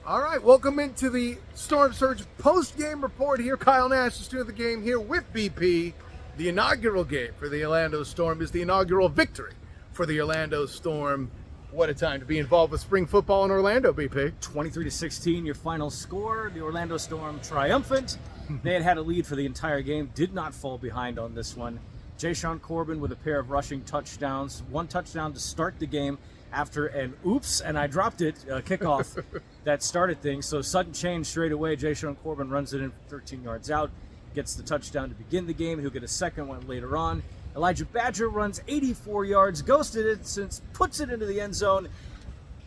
All right, welcome into the Storm Surge post-game report here. Kyle Nash is doing the game here with BP. The inaugural game for the Orlando Storm is the inaugural victory for the Orlando Storm. What a time to be involved with spring football in Orlando, BP. 23-16, your final score. The Orlando Storm triumphant. They had a lead for the entire game, did not fall behind on this one. Ja'Shawn Corbin with a pair of rushing touchdowns, one touchdown to start the game after an oops, and I dropped it, kickoff that started things. So sudden change straight away. Ja'Shawn Corbin runs it in 13 yards out, gets the touchdown to begin the game. He'll get a second one later on. Elijah Badger runs 84 yards, ghosted it, puts it into the end zone,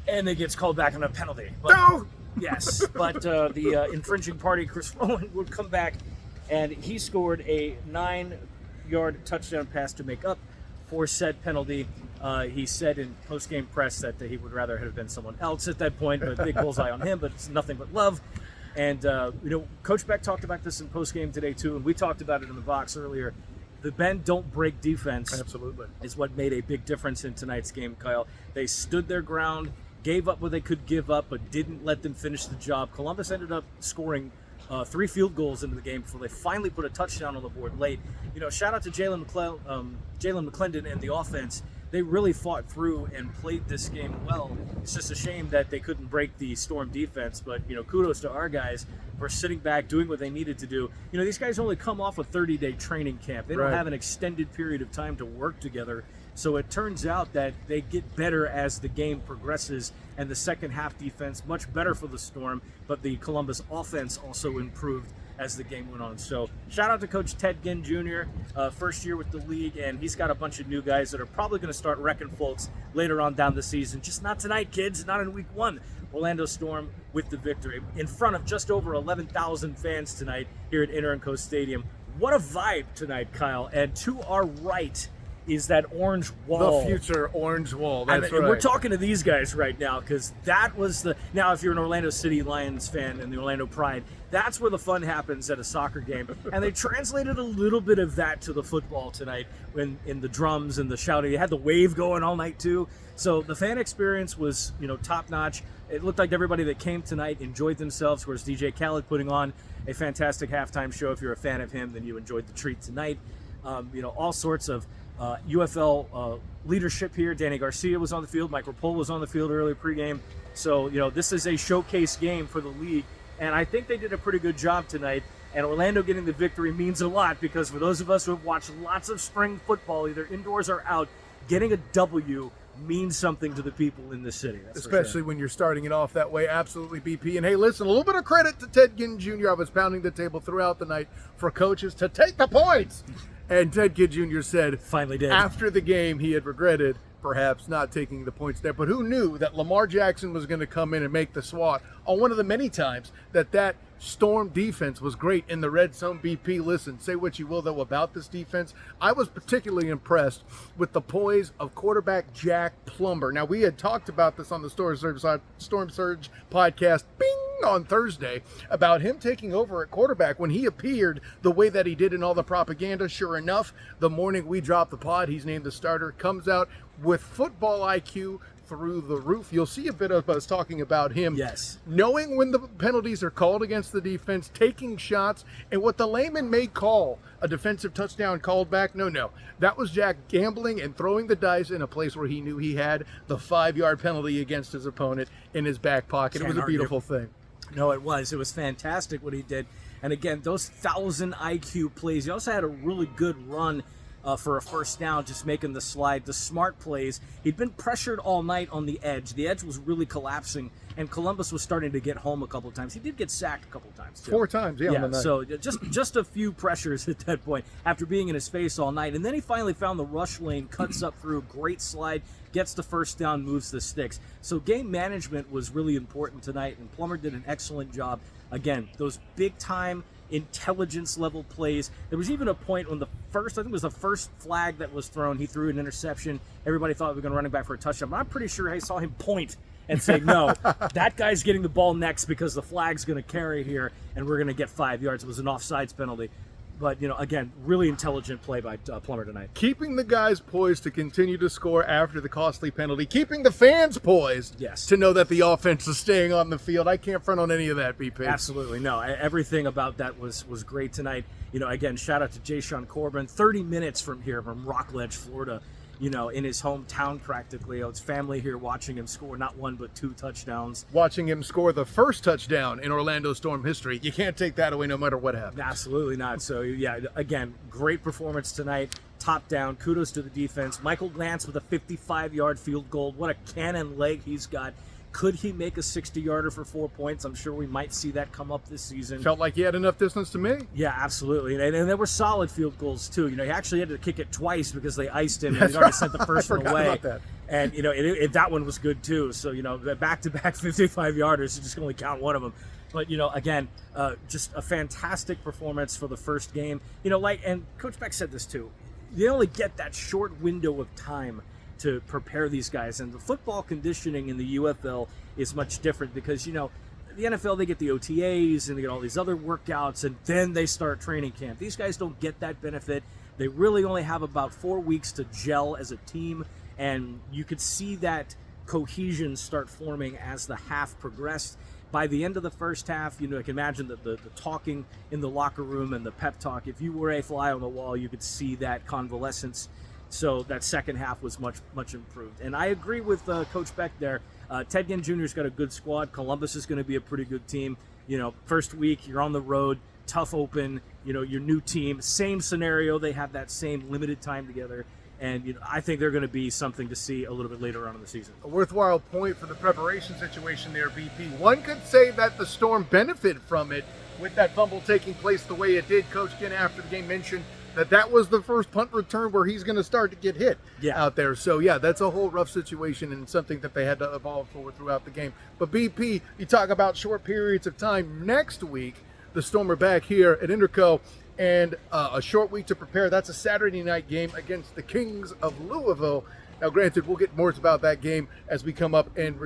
and it gets called back on a penalty. But, No! Yes, but the infringing party, Chris Rowan, would come back, and he scored a 9-yard touchdown pass to make up for said penalty. He said in post-game press that he would rather have been someone else at that point, but big bullseye on him, but it's nothing but love. And, Coach Beck talked about this in post-game today, too, and we talked about it in the box earlier. The bend, don't break defense Absolutely. is what made a big difference in tonight's game, Kyle. They stood their ground, gave up what they could give up, but didn't let them finish the job. Columbus ended up scoring 3 field goals into the game before they finally put a touchdown on the board late. Shout out to Jalen McClendon and the offense. They really fought through and played this game well. It's just a shame that they couldn't break the Storm defense, but, kudos to our guys for sitting back, doing what they needed to do. These guys only come off a 30-day training camp. They don't have an extended period of time to work together. So it turns out that they get better as the game progresses, and the second half defense much better for the Storm, but the Columbus offense also improved as the game went on. So shout out to Coach Ted Ginn Jr., first year with the league, and he's got a bunch of new guys that are probably going to start wrecking folks later on down the season. Just not tonight, kids, not in week 1. Orlando Storm with the victory in front of just over 11,000 fans tonight here at Inter&Co Stadium. What a vibe tonight, Kyle. And to our right is that orange wall. The future orange wall. That's right. We're talking to these guys right now because that was now if you're an Orlando City Lions fan and the Orlando Pride, that's where the fun happens at a soccer game. And they translated a little bit of that to the football tonight when in the drums and the shouting. You had the wave going all night too. So the fan experience was, top notch. It looked like everybody that came tonight enjoyed themselves. Of course, DJ Khaled putting on a fantastic halftime show. If you're a fan of him, then you enjoyed the treat tonight. All sorts of UFL leadership here. Danny Garcia was on the field. Mike Rapolo was on the field earlier pregame. So, this is a showcase game for the league. And I think they did a pretty good job tonight. And Orlando getting the victory means a lot because for those of us who have watched lots of spring football, either indoors or out, getting a W means something to the people in the city. Especially when you're starting it off that way. Absolutely, BP. And hey, listen, a little bit of credit to Ted Ginn Jr. I was pounding the table throughout the night for coaches to take the points. And Ted Ginn Jr. said finally did. After the game he had regretted perhaps not taking the points there. But who knew that Lamar Jackson was going to come in and make the swat on one of the many times that Storm defense was great in the red zone. BP, listen, say what you will, though, about this defense. I was particularly impressed with the poise of quarterback Jack Plumber. Now, we had talked about this on the Storm Surge podcast, on Thursday, about him taking over at quarterback when he appeared the way that he did in all the propaganda. Sure enough, the morning we dropped the pod, he's named the starter, comes out with football IQ through the roof. You'll see a bit of us talking about him. Yes. Knowing when the penalties are called against the defense, taking shots, and what the layman may call a defensive touchdown called back. No. That was Jack gambling and throwing the dice in a place where he knew he had the 5-yard penalty against his opponent in his back pocket. It was a beautiful thing. No, it was. It was fantastic what he did. And again, those 1,000 IQ plays. He also had a really good run for a first down, just making the slide, the smart plays. He'd been pressured all night on the edge. The edge was really collapsing, and Columbus was starting to get home a couple of times. He did get sacked a couple of times, too. 4 times, on the night. So just a few pressures at that point after being in his face all night. And then he finally found the rush lane, cuts up through, great slide, gets the first down, moves the sticks. So game management was really important tonight, and Plummer did an excellent job. Again, those big-time intelligence level plays. There was even a point when I think it was the first flag that was thrown, he threw an interception. Everybody thought we were going to run it back for a touchdown, but I'm pretty sure I saw him point and say, no, that guy's getting the ball next because the flag's going to carry here and we're going to get 5 yards. It was an offsides penalty. But, again, really intelligent play by Plummer tonight. Keeping the guys poised to continue to score after the costly penalty. Keeping the fans poised to know that the offense is staying on the field. I can't front on any of that, BP. Absolutely. No, everything about that was great tonight. Again, shout out to Jayshawn Corbin. 30 minutes from here, from Rockledge, Florida, in his hometown practically. It's family here watching him score not one but 2 touchdowns. Watching him score the first touchdown in Orlando Storm history. You can't take that away no matter what happens. Absolutely not. So, yeah, again, great performance tonight. Top down. Kudos to the defense. Michael Lance with a 55-yard field goal. What a cannon leg he's got. Could he make a 60-yarder for 4 points? I'm sure we might see that come up this season. Felt like he had enough distance to me. Yeah, absolutely. And there were solid field goals, too. He actually had to kick it twice because they iced him, and he'd already sent the first one away. About that. And, that one was good, too. So, back-to-back 55-yarders, you just can only count one of them. But, again, just a fantastic performance for the first game. And Coach Beck said this, too. You only get that short window of time to prepare these guys, and the football conditioning in the UFL is much different because the NFL, they get the OTAs and they get all these other workouts, and then they start training camp. These guys don't get that benefit. They really only have about 4 weeks to gel as a team, and you could see that cohesion start forming as the half progressed. By the end of the first half, I can imagine that the talking in the locker room and the pep talk, if you were a fly on the wall, you could see that convalescence. So that second half was much, much improved. And I agree with Coach Beck there. Ted Ginn Jr.'s got a good squad. Columbus is going to be a pretty good team. First week, you're on the road, tough open, your new team. Same scenario. They have that same limited time together. And I think they're going to be something to see a little bit later on in the season. A worthwhile point for the preparation situation there, BP. One could say that the Storm benefited from it with that fumble taking place the way it did. Coach Ginn, after the game, mentioned that was the first punt return where he's going to start to get hit out there. So, yeah, that's a whole rough situation and something that they had to evolve for throughout the game. But, BP, you talk about short periods of time. Next week, the Storm are back here at Interco, and a short week to prepare. That's a Saturday night game against the Kings of Louisville. Now, granted, we'll get more about that game as we come up and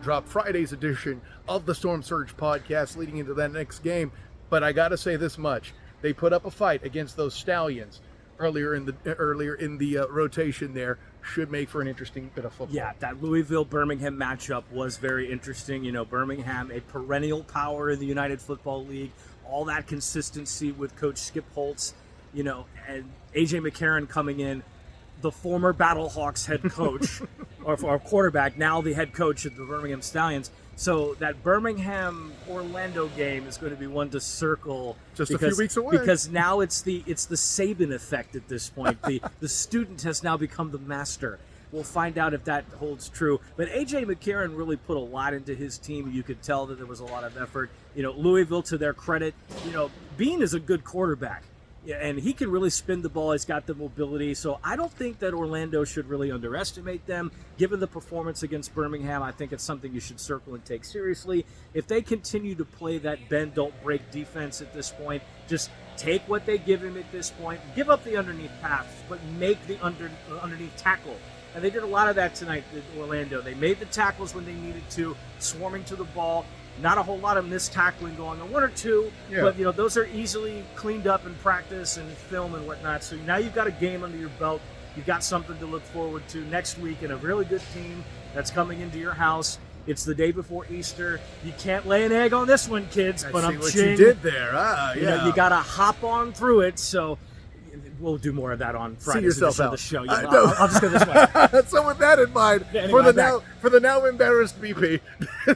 drop Friday's edition of the Storm Surge podcast leading into that next game. But I got to say this much. They put up a fight against those Stallions earlier in the rotation there. Should make for an interesting bit of football. Yeah, that Louisville-Birmingham matchup was very interesting. Birmingham, a perennial power in the United Football League. All that consistency with Coach Skip Holtz, and A.J. McCarron coming in, the former Battlehawks head coach, or quarterback, now the head coach of the Birmingham Stallions. So that Birmingham-Orlando game is going to be one to circle. Just a few weeks away. Because now it's the Saban effect at this point. The student has now become the master. We'll find out if that holds true. But A.J. McCarron really put a lot into his team. You could tell that there was a lot of effort. Louisville, to their credit, Bean is a good quarterback. Yeah, and he can really spin the ball. He's got the mobility. So I don't think that Orlando should really underestimate them. Given the performance against Birmingham, I think it's something you should circle and take seriously. If they continue to play that bend, don't break defense at this point, just take what they give him at this point. Give up the underneath pass, but make the underneath tackle. And they did a lot of that tonight in Orlando. They made the tackles when they needed to, swarming to the ball. Not a whole lot of missed tackling going on, one or two, but those are easily cleaned up in practice and film and whatnot. So now you've got a game under your belt. You've got something to look forward to next week, and a really good team that's coming into your house. It's the day before Easter. You can't lay an egg on this one, kids. But I see what you did there. You got to hop on through it. So we'll do more of that on Friday's edition of the show. I'll just go this way. So with that in mind, for the now embarrassed BP,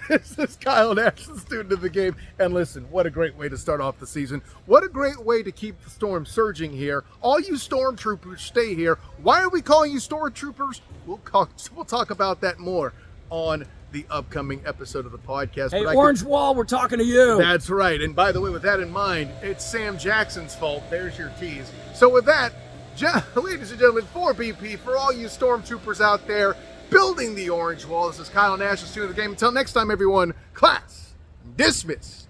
this is Kyle Nash, the student of the game. And listen, what a great way to start off the season. What a great way to keep the Storm surging here. All you Stormtroopers, stay here. Why are we calling you Stormtroopers? We'll talk about that more on the upcoming episode of the podcast. Hey, Orange Wall, we're talking to you. That's right. And by the way, with that in mind, it's Sam Jackson's fault. There's your tease. So with that, ladies and gentlemen, for BP, for all you Stormtroopers out there building the Orange Wall, this is Kyle Nash, the student of the game. Until next time, everyone, class dismissed.